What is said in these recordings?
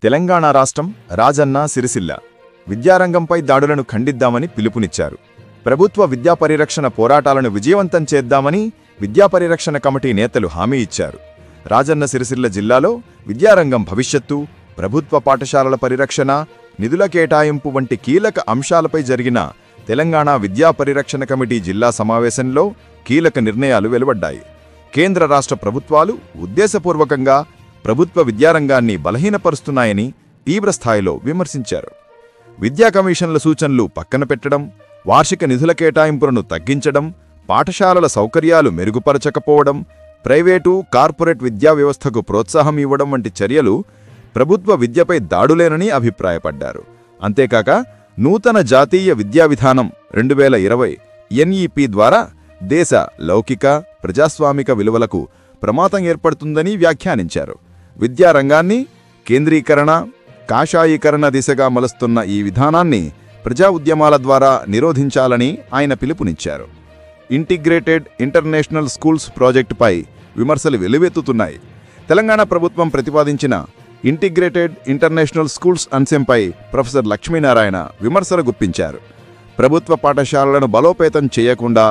తెలంగాణ రాష్ట్రం రాజన్న సిరిసిల్ల విద్యారంగంపై దాడులను ఖండిద్దామని పిలుపునిచ్చారు. ప్రభుత్వ విద్యా పరిరక్షణ పోరాటాలను విజయవంతం చేద్దామని విద్యా పరిరక్షణ కమిటీ నేతలు హామీ ఇచ్చారు. రాజన్న సిరిసిల్ల జిల్లాలో విద్యారంగం భవిష్యత్తు, ప్రభుత్వ పాఠశాలల పరిరక్షణ, నిధుల కేటాయింపు వంటి కీలక అంశాలపై జరిగిన తెలంగాణ విద్యా పరిరక్షణ కమిటీ జిల్లా సమావేశంలో కీలక నిర్ణయాలు వెలువడ్డాయి. కేంద్ర రాష్ట్ర ప్రభుత్వాలు ఉద్దేశపూర్వకంగా ప్రభుత్వ విద్యారంగాన్ని బలహీనపరుస్తున్నాయని తీవ్రస్థాయిలో విమర్శించారు. విద్యా కమిషన్ల సూచనలు పక్కన పెట్టడం, వార్షిక నిధుల కేటాయింపులను తగ్గించడం, పాఠశాలల సౌకర్యాలు మెరుగుపరచకపోవడం, ప్రైవేటు, కార్పొరేట్ విద్యా వ్యవస్థకు ప్రోత్సాహం ఇవ్వడం వంటి చర్యలు ప్రభుత్వ విద్యపై దాడులేనని అభిప్రాయపడ్డారు. అంతేకాక నూతన జాతీయ విద్యా విధానం 2020 ఎన్ఈపీ ద్వారా దేశ లౌకిక, ప్రజాస్వామిక విలువలకు ప్రమాదం ఏర్పడుతుందని వ్యాఖ్యానించారు. విద్యారంగాన్ని కేంద్రీకరణ, కాషాయీకరణ దిశగా మలుస్తున్న ఈ విధానాన్ని ప్రజా ఉద్యమాల ద్వారా నిరోధించాలని ఆయన పిలుపునిచ్చారు. ఇంటిగ్రేటెడ్ ఇంటర్నేషనల్ స్కూల్స్ ప్రాజెక్టుపై విమర్శలు వెల్లువెత్తుతున్నాయి. తెలంగాణ ప్రభుత్వం ప్రతిపాదించిన ఇంటిగ్రేటెడ్ ఇంటర్నేషనల్ స్కూల్స్ అంశంపై ప్రొఫెసర్ లక్ష్మీనారాయణ విమర్శలు గుప్పించారు. ప్రభుత్వ పాఠశాలలను బలోపేతం చేయకుండా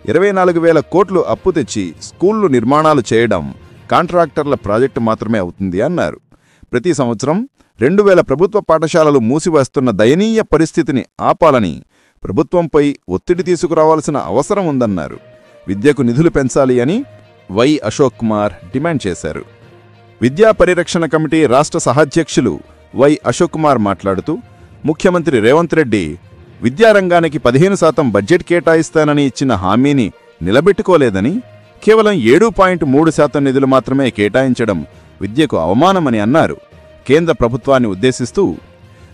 24,000 కోట్లు అప్పు తెచ్చి స్కూళ్లు నిర్మాణాలు చేయడం కాంట్రాక్టర్ల ప్రాజెక్టు మాత్రమే అవుతుంది అన్నారు. ప్రతి సంవత్సరం 2,000 ప్రభుత్వ పాఠశాలలు మూసివేస్తున్న దయనీయ పరిస్థితిని ఆపాలని ప్రభుత్వంపై ఒత్తిడి తీసుకురావాల్సిన అవసరం ఉందన్నారు. విద్యకు నిధులు పెంచాలి అని వై అశోక్ కుమార్ డిమాండ్ చేశారు. విద్యా పరిరక్షణ కమిటీ రాష్ట్ర సహాధ్యక్షులు వై అశోక్ కుమార్ మాట్లాడుతూ, ముఖ్యమంత్రి రేవంత్ రెడ్డి విద్యారంగానికి 15% బడ్జెట్ కేటాయిస్తానని ఇచ్చిన హామీని నిలబెట్టుకోలేదని, కేవలం 7.3% నిధులు మాత్రమే కేటాయించడం విద్యకు అవమానమని అన్నారు. కేంద్ర ప్రభుత్వాన్ని ఉద్దేశిస్తూ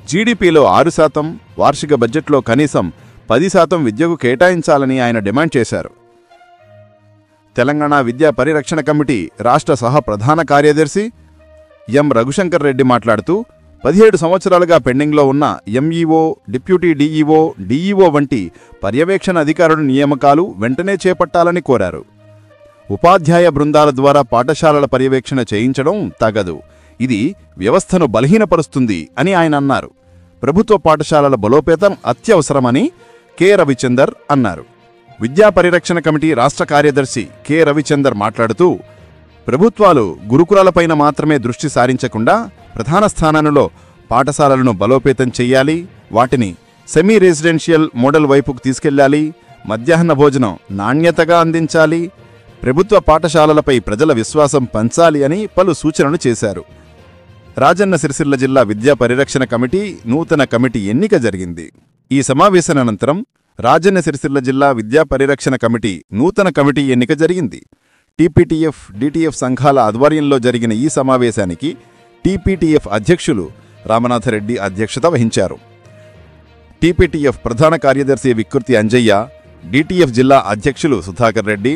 జీడీపీలో 6%, వార్షిక బడ్జెట్లో కనీసం 10% విద్యకు కేటాయించాలని ఆయన డిమాండ్ చేశారు. తెలంగాణ విద్యా పరిరక్షణ కమిటీ రాష్ట్ర సహ ప్రధాన కార్యదర్శి ఎం రఘుశంకర్ రెడ్డి మాట్లాడుతూ, 17 సంవత్సరాలుగా పెండింగ్లో ఉన్న ఎంఈఓ, డిప్యూటీ డిఈఓ వంటి పర్యవేక్షణ అధికారుల నియామకాలు వెంటనే చేపట్టాలని కోరారు. ఉపాధ్యాయ బృందాల ద్వారా పాఠశాలల పర్యవేక్షణ చేయించడం తగదు, ఇది వ్యవస్థను బలహీనపరుస్తుంది అని ఆయన అన్నారు. ప్రభుత్వ పాఠశాలల బలోపేతం అత్యవసరమని కె రవిచందర్ అన్నారు. విద్యా పరిరక్షణ కమిటీ రాష్ట్ర కార్యదర్శి కె రవిచందర్ మాట్లాడుతూ, ప్రభుత్వాలు గురుకులాలపైన మాత్రమే దృష్టి సారించకుండా ప్రధాన స్థానాలలో పాఠశాలలను బలోపేతం చెయ్యాలి, వాటిని సెమీ రెసిడెన్షియల్ మోడల్ వైపుకు తీసుకెళ్లాలి, మధ్యాహ్న భోజనం నాణ్యతగా అందించాలి, ప్రభుత్వ పాఠశాలలపై ప్రజల విశ్వాసం పంచాలి అని పలు సూచనలు చేశారు. రాజన్న సిరిసిల్ల జిల్లా విద్యా పరిరక్షణ కమిటీ నూతన కమిటీ ఎన్నిక జరిగింది. ఈ సమావేశానంతరం రాజన్న సిరిసిల్ల జిల్లా విద్యా పరిరక్షణ కమిటీ నూతన కమిటీ ఎన్నిక జరిగింది. టీపీటీఎఫ్, డిటిఎఫ్ సంఘాల ఆధ్వర్యంలో జరిగిన ఈ సమావేశానికి టీపీటీఎఫ్ అధ్యక్షులు రామనాథరెడ్డి అధ్యక్షత వహించారు. టీపీటీఎఫ్ ప్రధాన కార్యదర్శి వికృతి అంజయ్య, డిటిఎఫ్ జిల్లా అధ్యక్షులు సుధాకర్ రెడ్డి,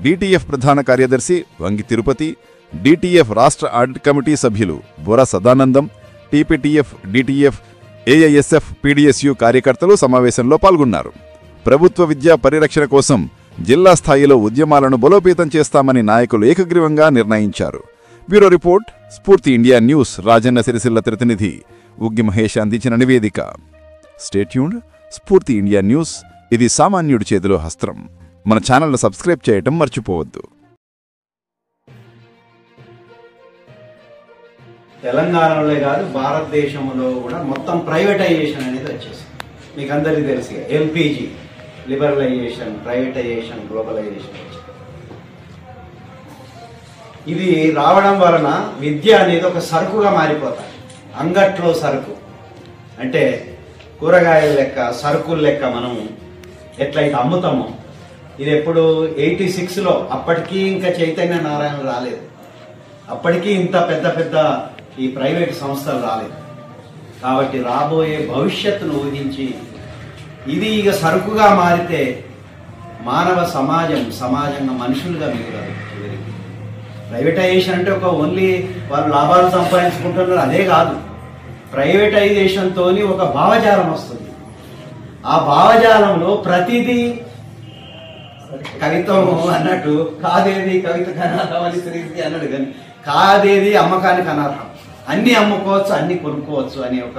డిటిఎఫ్ ప్రధాన కార్యదర్శి వంగి తిరుపతి, డిటిఎఫ్ రాష్ట్ర ఆడిట్ కమిటీ సభ్యులు Bora Sadanandam, TPTF, DTF, AISF, PDSU కార్యకర్తలు సమావేశంలో పాల్గొన్నారు. ప్రభుత్వ విద్యా పరిరక్షణ కోసం జిల్లా స్థాయిలో ఉద్యమాలను బలోపేతం చేస్తామని నాయకులు ఏకగ్రీవంగా నిర్ణయించారు. బ్యూరో రిపోర్ట్, స్ఫూర్తి ఇండియా న్యూస్. రాజన్న సిరిసిల్ల ప్రతినిధి ఉగ్గి మహేష్ అందించిన నివేదిక. Stay tuned. స్ఫూర్తి ఇండియా న్యూస్, ఇది సామాన్యుడి చేతిలో హస్త్రం. మన ఛానల్ను సబ్స్క్రైబ్ చేయటం మర్చిపోవద్దు. తెలంగాణలో కాదు, భారతదేశంలో కూడా మొత్తం ప్రైవేటైజేషన్ అనేది వచ్చేసింది. మీకు అందరికీ తెలుసు, ఎల్పిజి, లిబరలైజేషన్, ప్రైవేటైజేషన్, గ్లోబలైజేషన్. ఇది రావడం వలన విద్య అనేది ఒక సరుకుగా మారిపోతాయి. అంగట్లో సరుకు అంటే కూరగాయల లెక్క, సరుకుల లెక్క మనం ఎట్లయితే అమ్ముతామో, ఇది ఎప్పుడు 86లో, అప్పటికీ ఇంకా చైతన్య నారాయణ రాలేదు, అప్పటికీ ఇంత పెద్ద పెద్ద ఈ ప్రైవేట్ సంస్థలు రాలేదు. కాబట్టి రాబోయే భవిష్యత్తును ఊహించి ఇది ఇక సరుకుగా మారితే మానవ సమాజంగా మనుషులుగా మిగులారు. చివరికి ప్రైవేటైజేషన్ అంటే ఒక ఓన్లీ వాళ్ళు లాభాలు సంపాదించుకుంటున్నారు అదే కాదు. ప్రైవేటైజేషన్తో ఒక భావజాలం వస్తుంది. ఆ భావజాలంలో ప్రతిదీ కవిత్వం అన్నట్టు కాదేది కవిత కనార్హం అని తిరిగి అన్నాడు, కానీ కాదేది అమ్మకానికి అనర్హం. అన్ని అమ్ముకోవచ్చు, అన్ని కొనుక్కోవచ్చు అనే ఒక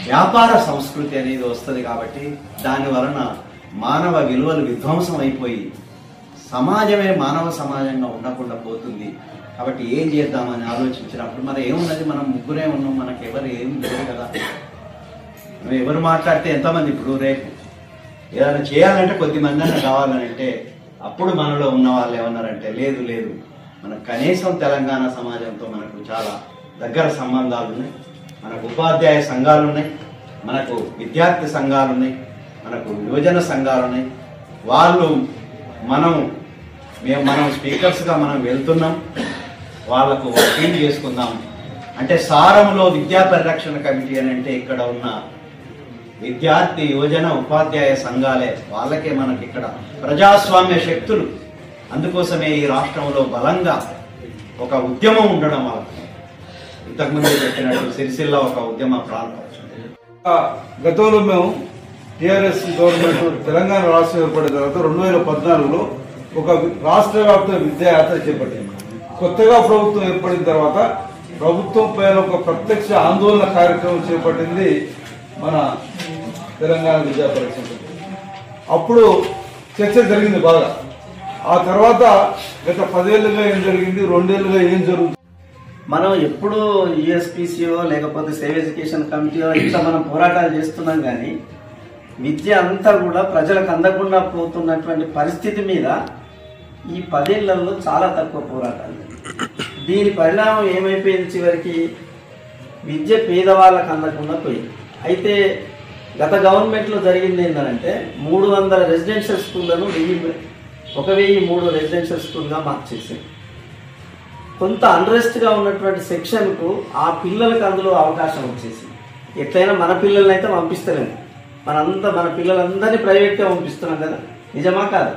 వ్యాపార సంస్కృతి అనేది వస్తుంది. కాబట్టి దాని వలన మానవ విలువలు విధ్వంసం అయిపోయి సమాజమే మానవ సమాజంగా ఉండకుండా పోతుంది. కాబట్టి ఏం చేద్దామని ఆలోచించినప్పుడు మరి ఏమున్నది, మనం ముగ్గురే ఉన్నాం, మనకు ఎవరు ఏం లేదు కదా. మనం ఎవరు మాట్లాడితే ఎంతమంది, ఇప్పుడు రేపు ఏదైనా చేయాలంటే కొద్దిమంది అన్న కావాలని అంటే అప్పుడు మనలో ఉన్న వాళ్ళు ఏమన్నారంటే లేదు లేదు, మనకు కనీసం తెలంగాణ సమాజంతో మనకు చాలా దగ్గర సంబంధాలు ఉన్నాయి, మనకు ఉపాధ్యాయ సంఘాలు ఉన్నాయి, మనకు విద్యార్థి సంఘాలు ఉన్నాయి, మనకు యువజన సంఘాలు ఉన్నాయి. వాళ్ళు మనం స్పీకర్స్గా మనం వెళ్తున్నాం, వాళ్లకు అపీల్ చేసుకుందాం అంటే సారంలో విద్యా పరిరక్షణ కమిటీ అని అంటే ఇక్కడ ఉన్న విద్యార్థి యువజన ఉపాధ్యాయ సంఘాలే, వాళ్ళకే మనకి ఇక్కడ ప్రజాస్వామ్య శక్తులు. అందుకోసమే ఈ రాష్ట్రంలో బలంగా ఒక ఉద్యమం ఉండడం వల్ల ఇంతకుముందు చెప్పినట్టు సిరిసిల్ల ఒక ఉద్యమ ప్రాంతం. గతంలో మేము టిఆర్ఎస్ గవర్నమెంట్ తెలంగాణ రాష్ట్రం ఏర్పడిన తర్వాత 2014లో ఒక రాష్ట్ర వ్యాప్త విద్యాయాత్ర చేపట్టింది. కొత్తగా ప్రభుత్వం ఏర్పడిన తర్వాత ప్రభుత్వం పైన ఒక ప్రత్యక్ష ఆందోళన కార్యక్రమం చేపట్టింది మన తెలంగాణ విద్యా పరిషత్. అప్పుడు చర్చ జరిగింది బాగా. ఆ తర్వాత గత 10 ఏళ్ళుగా ఏం జరిగింది, 2 ఏళ్ళుగా ఏం జరుగుతుంది. మనం ఎప్పుడు యూఎస్పీసీఓ లేకపోతే సేవ్ ఎడ్యుకేషన్ కమిటీయో ఇట్లా మనం పోరాటాలు చేస్తున్నాం, కానీ విద్య అంతా కూడా ప్రజలకు అందకుండా పోతున్నటువంటి పరిస్థితి మీద ఈ 10 ఏళ్లలో చాలా తక్కువ పోరాటాలు. దీని పరిణామం ఏమైపోయింది, చివరికి విద్య పేదవాళ్ళకు అందకుండా పోయింది. అయితే గత గవర్నమెంట్లో జరిగింది ఏంటంటే 300 రెసిడెన్షియల్ స్కూళ్లను 1003 రెసిడెన్షియల్ స్కూల్గా మార్చేసింది. కొంత అన్రెస్ట్గా ఉన్నటువంటి సెక్షన్కు ఆ పిల్లలకు అందులో అవకాశం వచ్చేసింది. ఎట్లయినా మన పిల్లల్ని అయితే పంపిస్తలేము, మన పిల్లలందరినీ ప్రైవేట్గా పంపిస్తున్నాం కదా, నిజమా కాదు?